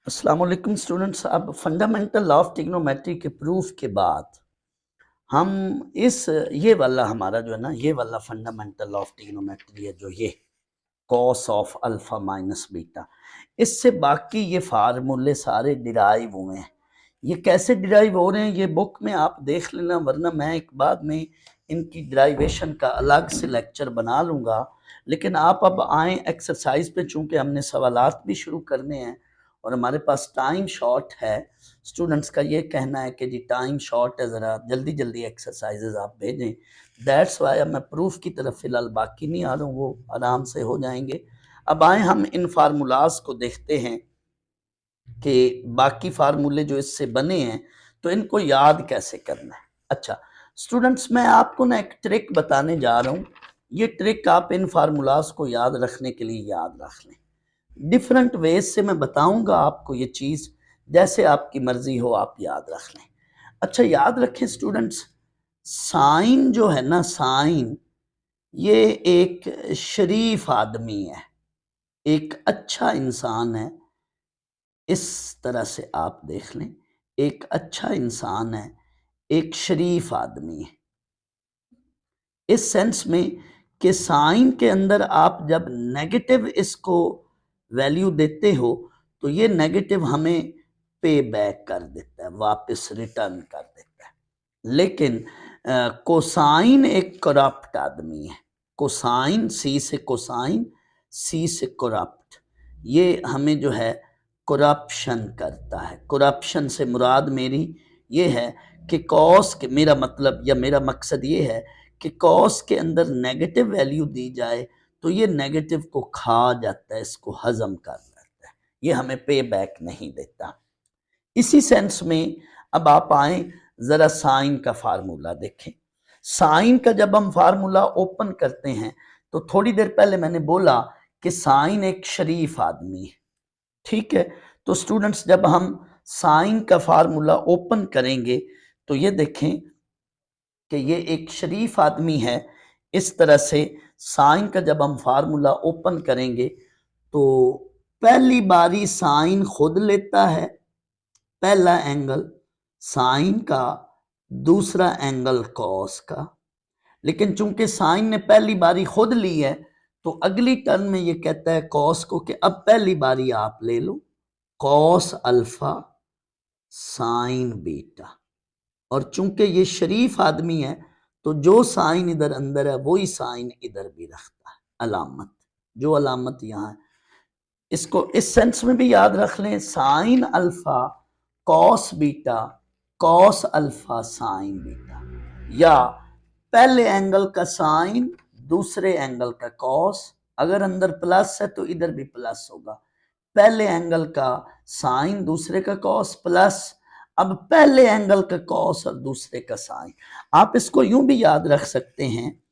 अस्सलाम वालेकुम स्टूडेंट्स। अब फंडामेंटल लॉ ऑफ ट्रिग्नोमेट्री के प्रूफ के बाद हम ये वाला हमारा जो है ना, ये वाला फंडामेंटल लॉ ऑफ ट्रिग्नोमेट्री है, जो ये cos of alpha minus beta, इससे बाकी ये फार्मूले सारे डिराइव हुए हैं। ये कैसे डिराइव हो रहे हैं ये बुक में आप देख लेना, वरना मैं एक बाद में इनकी डिराइवेशन का अलग से लेक्चर बना लूँगा। लेकिन आप अब आए एक्सरसाइज पे, चूँकि हमने सवालात भी शुरू करने हैं और हमारे पास टाइम शॉर्ट है। स्टूडेंट्स का ये कहना है कि जी टाइम शॉर्ट है, ज़रा जल्दी जल्दी एक्सरसाइजेज आप भेजें। दैट्स वाई अब मैं प्रूफ की तरफ फ़िलहाल बाकी नहीं आ रहा हूँ, वो आराम से हो जाएंगे। अब आए हम इन फार्मूलाज को देखते हैं कि बाकी फार्मूले जो इससे बने हैं तो इनको याद कैसे करना है। अच्छा स्टूडेंट्स, मैं आपको ना एक ट्रिक बताने जा रहा हूँ। ये ट्रिक आप इन फार्मूलाज को याद रखने के लिए याद रख लें। डिफरेंट वेज से मैं बताऊंगा आपको ये चीज़, जैसे आपकी मर्जी हो आप याद रख लें। अच्छा याद रखें स्टूडेंट्स, साइन जो है ना, साइन ये एक शरीफ आदमी है, एक अच्छा इंसान है। इस तरह से आप देख लें, एक अच्छा इंसान है, एक शरीफ आदमी है, इस सेंस में कि साइन के अंदर आप जब नेगेटिव इसको वैल्यू देते हो तो ये नेगेटिव हमें पे बैक कर देता है, वापस रिटर्न कर देता है। लेकिन कोसाइन एक करप्ट आदमी है। कोसाइन, सी से कोसाइन, सी से करप्ट, ये हमें जो है करप्शन करता है। करप्शन से मुराद मेरी ये है कि कॉस के, मेरा मतलब या मेरा मकसद ये है कि कॉस के अंदर नेगेटिव वैल्यू दी जाए तो ये नेगेटिव को खा जाता है, इसको हजम कर लेता है, ये हमें पे बैक नहीं देता। इसी सेंस में अब आप आए जरा साइन का फार्मूला देखें। साइन का जब हम फार्मूला ओपन करते हैं तो थोड़ी देर पहले मैंने बोला कि साइन एक शरीफ आदमी है, ठीक है। तो स्टूडेंट्स जब हम साइन का फार्मूला ओपन करेंगे तो ये देखें कि ये एक शरीफ आदमी है। इस तरह से साइन का जब हम फार्मूला ओपन करेंगे तो पहली बारी साइन खुद लेता है पहला एंगल साइन का, दूसरा एंगल कॉस का। लेकिन चूंकि साइन ने पहली बारी खुद ली है तो अगली टर्न में ये कहता है कॉस को कि अब पहली बारी आप ले लो, कॉस अल्फा साइन बीटा। और चूंकि ये शरीफ आदमी है तो जो साइन इधर अंदर है वही साइन इधर भी रखता है, अलामत, जो अलामत यहाँ है। इसको इस सेंस में भी याद रख लें, sine alpha cos beta, cos alpha sine beta, या पहले एंगल का साइन दूसरे एंगल का कॉस। अगर अंदर प्लस है तो इधर भी प्लस होगा, पहले एंगल का साइन दूसरे का कॉस प्लस अब पहले एंगल का कॉस और दूसरे का साइन। आप इसको यूं भी याद रख सकते हैं,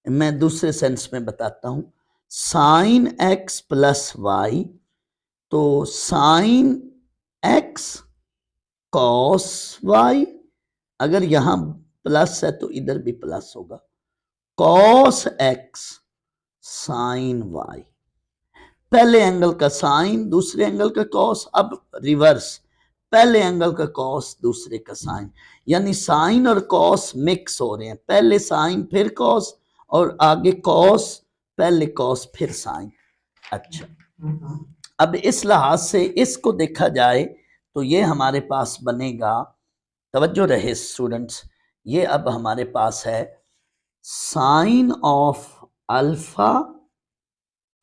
मैं दूसरे सेंस में बताता हूं। साइन एक्स प्लस वाई, तो साइन एक्स कॉस वाई, अगर यहां प्लस है तो इधर भी प्लस होगा, कॉस एक्स साइन वाई। पहले एंगल का साइन दूसरे एंगल का कॉस, अब रिवर्स, पहले एंगल का कॉस दूसरे का साइन, यानी साइन और कॉस मिक्स हो रहे हैं, पहले साइन फिर कॉस और आगे कॉस पहले कॉस फिर साइन। अच्छा अब इस लिहाज से इसको देखा जाए तो ये हमारे पास बनेगा, तवज्जो रहे स्टूडेंट्स, ये अब हमारे पास है sine of alpha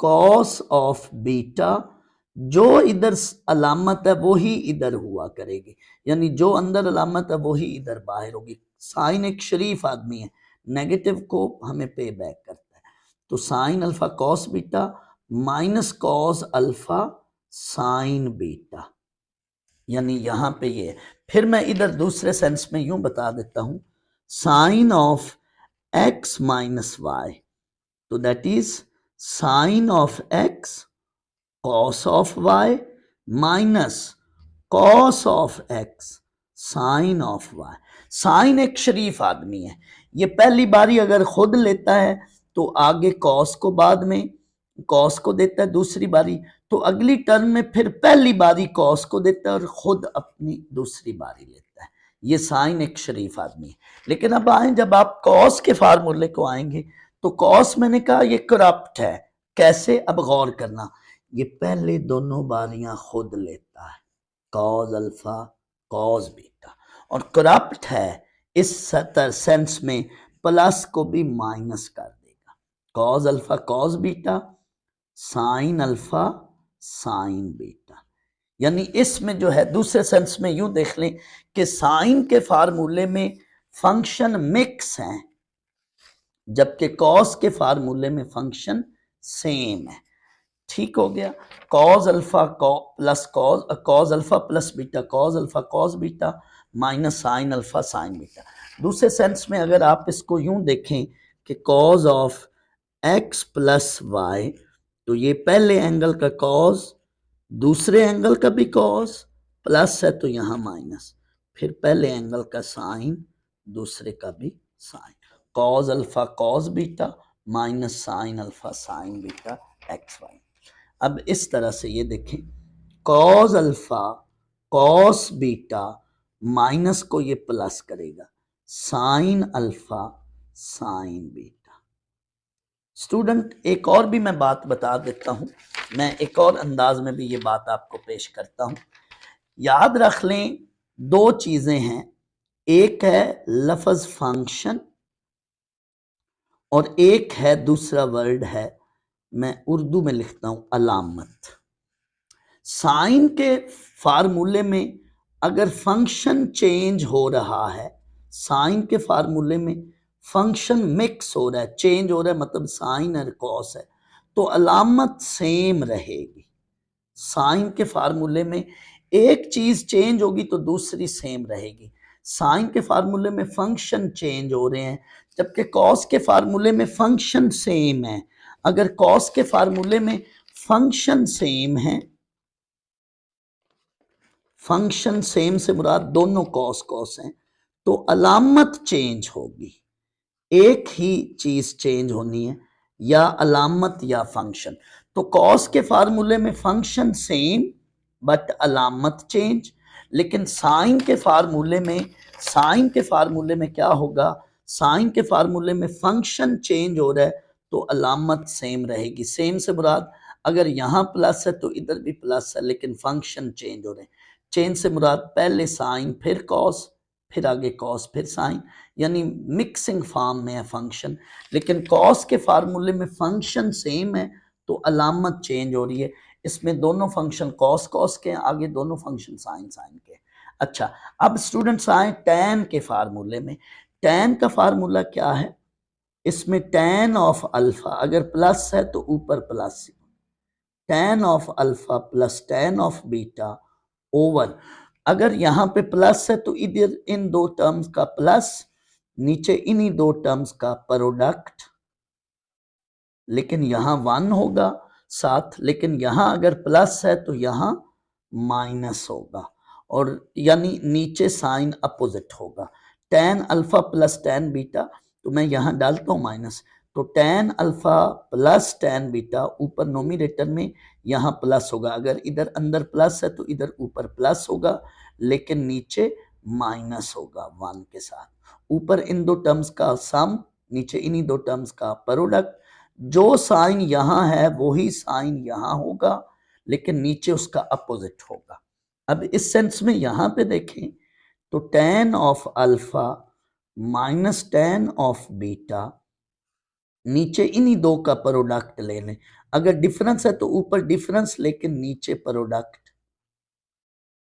cos of beta, जो इधर अलामत है वो ही इधर हुआ करेगी, यानी जो अंदर अलामत है वो ही इधर बाहर होगी। साइन एक शरीफ आदमी है, नेगेटिव को हमें पे बैक करता है, तो sine alpha cos beta minus cos alpha sine beta, यानी यहां पे ये। फिर मैं इधर दूसरे सेंस में यूं बता देता हूं, sine of X minus Y, तो that is sine of X cos of Y minus cos of X sine of Y. Sine एक शरीफ आदमी है, ये पहली बारी अगर खुद लेता है तो आगे कॉस को बाद में, कॉस को देता है दूसरी बारी, तो अगली टर्म में फिर पहली बारी कॉस को देता है और खुद अपनी दूसरी बारी लेता है। ये साइन एक शरीफ आदमी है। लेकिन अब आए, जब आप कॉस के फार्मूले को आएंगे तो कॉस मैंने कहा ये करप्ट है। कैसे? अब गौर करना, ये पहले दोनों बारियां खुद लेता है, कॉस अल्फा कॉस बीटा, और करप्ट है इस सेंस में प्लस को भी माइनस कर देगा। Cos alpha cos beta, sign alpha sine beta, यानी इसमें जो है दूसरे सेंस में यूं देख लें कि साइन के फार्मूले में फंक्शन मिक्स हैं, जबकि कॉस के फार्मूले में फंक्शन सेम है। ठीक हो गया। Cos alpha plus cos alpha plus beta cos alpha cos beta minus sine alpha sine beta. दूसरे सेंस में अगर आप इसको यूं देखें कि cos of x plus y, तो ये पहले एंगल का कॉस, दूसरे एंगल का भी कॉस, प्लस है तो यहां माइनस, फिर पहले एंगल का साइन, दूसरे का भी sine, cos alpha cos beta minus sine alpha sine beta x y. अब इस तरह से ये देखें, cos alpha cos beta minus को ये प्लस करेगा, sine alpha sine beta. Student एक और भी मैं बात बता देता हूं, मैं एक और अंदाज में भी ये बात आपको पेश करता हूं। याद रख लें, दो चीजें हैं, एक है लफ्ज फंक्शन और एक है दूसरा वर्ड है, मैं उर्दू में लिखता हूं, अलामत। साइन के फार्मूले में अगर फंक्शन चेंज हो रहा है, साइन के फार्मूले में फंक्शन मिक्स हो रहा है, चेंज हो रहा है, मतलब साइन और कॉस है, तो अलामत सेम रहेगी। साइन के फार्मूले में एक चीज चेंज होगी तो दूसरी सेम रहेगी। साइन के फार्मूले में फंक्शन चेंज हो रहे हैं, जबकि कॉस के फार्मूले में फंक्शन सेम है। अगर कॉस के फार्मूले में फंक्शन सेम है, फंक्शन सेम से मुराद दोनों कॉस कॉस हैं, तो अलामत चेंज होगी। एक ही चीज चेंज होनी है, या अलामत या फंक्शन। तो कॉस के फार्मूले में फंक्शन सेम बट अलामत चेंज, लेकिन साइन के फार्मूले में क्या होगा, साइन के फार्मूले में फंक्शन चेंज हो रहा है तो अलामत सेम रहेगी। सेम से मुराद अगर यहां प्लस है तो इधर भी प्लस है, लेकिन फंक्शन चेंज हो रहे हैं। चेंज से मुराद पहले साइन फिर कॉस, फिर आगे कॉस फिर साइन, यानी मिक्सिंग फॉर्म में है फंक्शन। लेकिन कॉस के फार्मूले में फंक्शन सेम है तो अलामत चेंज हो रही है। इसमें दोनों फंक्शन कॉस कॉस के, आगे दोनों फंक्शन साइन साइन के। अच्छा, अब स्टूडेंट्स आए टैन के फार्मूले में। टैन का फार्मूला क्या है? इसमें टैन ऑफ अल्फा अगर प्लस है तो ऊपर plus, tan of alpha plus tan of beta over, अगर यहां पे प्लस है तो इधर इन दो टर्म्स का प्लस, नीचे इन्हीं दो टर्म्स का प्रोडक्ट, लेकिन यहां 1 होगा साथ, लेकिन यहां अगर प्लस है तो यहां माइनस होगा, और यानी नीचे साइन अपोजिट होगा। Tan alpha plus tan beta, तो मैं यहां डालता हूं माइनस, तो tan alpha plus tan beta ऊपर नोमिनेटर में यहां प्लस होगा, अगर इधर अंदर प्लस है तो इधर ऊपर प्लस होगा, लेकिन नीचे माइनस होगा 1 के साथ। ऊपर इन दो टर्म्स का सम, नीचे इन्हीं दो टर्म्स का प्रोडक्ट। जो साइन यहां है वही साइन यहां होगा, लेकिन नीचे उसका अपोजिट होगा। अब इस सेंस में यहां पे देखें तो tan of alpha minus tan of beta, नीचे इन्हीं दो का प्रोडक्ट ले लें। अगर डिफरेंस है तो ऊपर डिफरेंस, लेकिन नीचे प्रोडक्ट।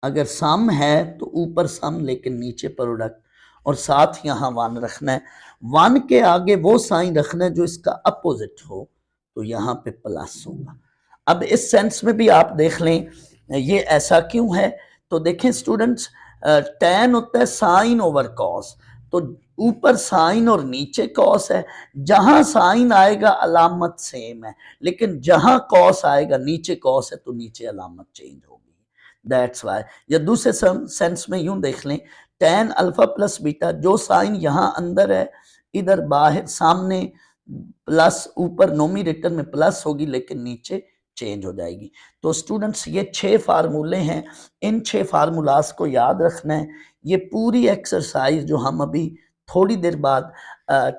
अगर सम है तो ऊपर सम, लेकिन नीचे प्रोडक्ट, और साथ यहां 1 रखना है। 1 के आगे वो साइन रखना है जो इसका अपोजिट हो, तो यहां पे प्लस होगा। अब इस सेंस में भी आप देख लें ये ऐसा क्यों है, तो देखें स्टूडेंट्स, टैन होता है साइन ओवर कॉस, तो ऊपर साइन और नीचे कॉस है। जहां साइन आएगा अलामत सेम है, लेकिन जहां कॉस आएगा नीचे कॉस है तो नीचे अलामत चेंज होगी। That's why. या दूसरे सेंस में यूं देख लें, टैन अल्फा प्लस बीटा, जो साइन यहां अंदर है इधर बाहर सामने प्लस ऊपर नोमिनेटर में प्लस होगी लेकिन नीचे चेंज हो जाएगी। तो स्टूडेंट्स ये 6 फार्मूले हैं, इन 6 फार्मूलाज को याद रखना है। ये पूरी एक्सरसाइज जो हम अभी थोड़ी देर बाद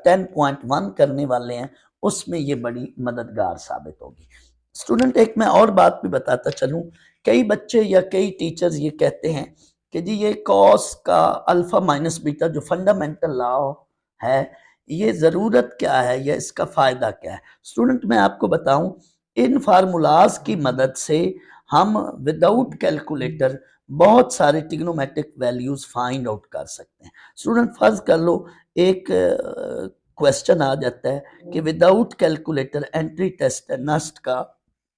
10.1 करने वाले हैं उसमें ये बड़ी मददगार साबित होगी। स्टूडेंट एक मैं और बात भी बताता चलूं, कई बच्चे या कई टीचर्स ये कहते हैं कि जी ये कॉस का अल्फा माइनस बीटा जो फंडामेंटल लॉ है ये ज़रूरत क्या है या इसका फ़ायदा क्या है। स्टूडेंट मैं आपको बताऊं, इन फार्मूलाज की मदद से हम विदाउट कैलकुलेटर बहुत सारे ट्रिग्नोमेट्रिक वैल्यूज फाइंड आउट कर सकते हैं। स्टूडेंट फर्ज कर लो एक क्वेश्चन आ जाता है कि विदाउट कैलकुलेटर एंट्री टेस्ट है नस्ट का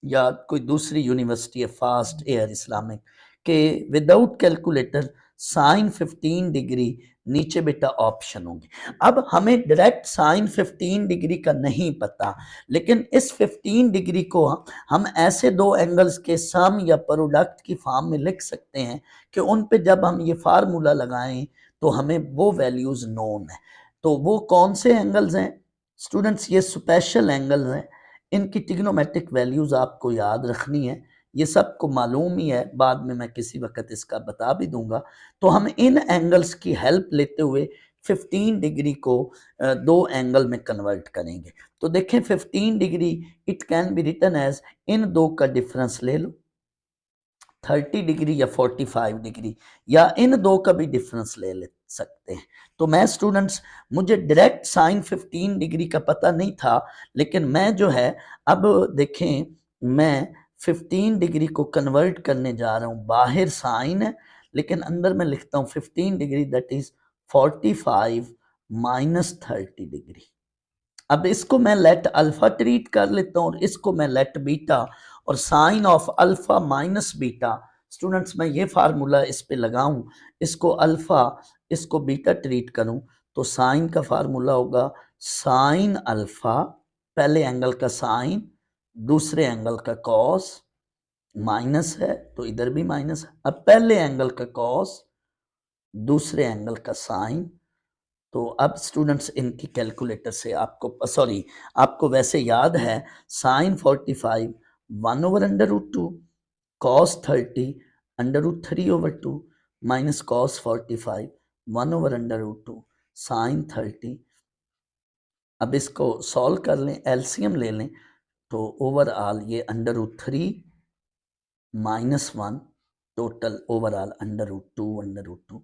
या कोई दूसरी यूनिवर्सिटी है फास्ट एयर इस्लामिक के विदाउट कैलकुलेटर साइन 15 डिग्री नीचे बेटा ऑप्शन होंगे। अब हमें डायरेक्ट साइन 15 डिग्री का नहीं पता, लेकिन इस 15 डिग्री को हम ऐसे दो एंगल्स के सम या प्रोडक्ट की फॉर्म में लिख सकते हैं कि उन पे जब हम ये फार्मूला लगाएं तो हमें वो वैल्यूज नोन है। तो वो कौन से एंगल्स हैं स्टूडेंट्स? ये स्पेशल एंगल्स हैं, इनकी ट्रिग्नोमेट्रिक वैल्यूज आपको याद रखनी है। ये सबको मालूम ही है, बाद में मैं किसी वक्त इसका बता भी दूंगा। तो हम इन एंगल्स की हेल्प लेते हुए 15 डिग्री को दो एंगल में कन्वर्ट करेंगे। तो देखें 15 degree it can be written as, इन दो का डिफरेंस ले लो 30 डिग्री या 45 डिग्री, या इन दो का भी डिफरेंस ले सकते हैं। तो मैं स्टूडेंट्स मुझे डायरेक्ट साइन 15 डिग्री का पता नहीं था, लेकिन मैं जो है अब देखें मैं 15 डिग्री को कन्वर्ट करने जा रहा हूँ। बाहर साइन है लेकिन अंदर मैं लिखता हूँ 15 degree that is 45 minus 30 degree. अब इसको मैं लेट अल्फा ट्रीट कर लेता हूँ और इसको मैं लेट बीटा, और sine of alpha minus beta. Students मैं ये फार्मूला इस पे लगाऊं, इसको अल्फा इसको बीटा ट्रीट करूं, तो साइन का फार्मूला होगा साइन अल्फा, पहले एंगल का साइन दूसरे एंगल का कॉस, माइनस है तो इधर भी माइनस है। अब पहले एंगल का कॉस दूसरे एंगल का साइन। तो अब स्टूडेंट्स इनकी कैलकुलेटर से आपको सॉरी आपको वैसे याद है sine 45 1 over under root 2, cos 30 under root 3 over 2, minus cos 45 1 over under root 2 sine 30। अब इसको सॉल्व कर लें, एलसीएम ले लें, तो ओवरऑल ये under root 3 minus 1 total overall under root 2 under root 2।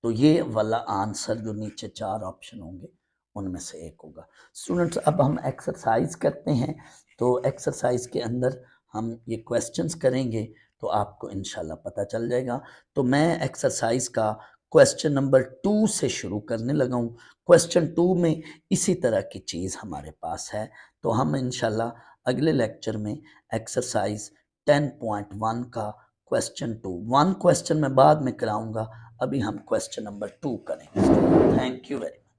तो ये वाला आंसर जो नीचे 4 ऑप्शन होंगे उनमें से एक होगा। स्टूडेंट्स अब हम एक्सरसाइज करते हैं, तो एक्सरसाइज के अंदर हम ये क्वेश्चंस करेंगे तो आपको इंशाल्लाह पता चल जाएगा। तो मैं एक्सरसाइज का क्वेश्चन नंबर 2 से शुरू करने लगा हूँ। क्वेश्चन 2 में इसी तरह की चीज़ हमारे पास है, तो हम इंशाल्लाह अगले लेक्चर में एक्सरसाइज 10.1 का क्वेश्चन 2, 1 क्वेश्चन मैं बाद में कराऊंगा, अभी हम क्वेश्चन नंबर 2 करेंगे। Thank you very much.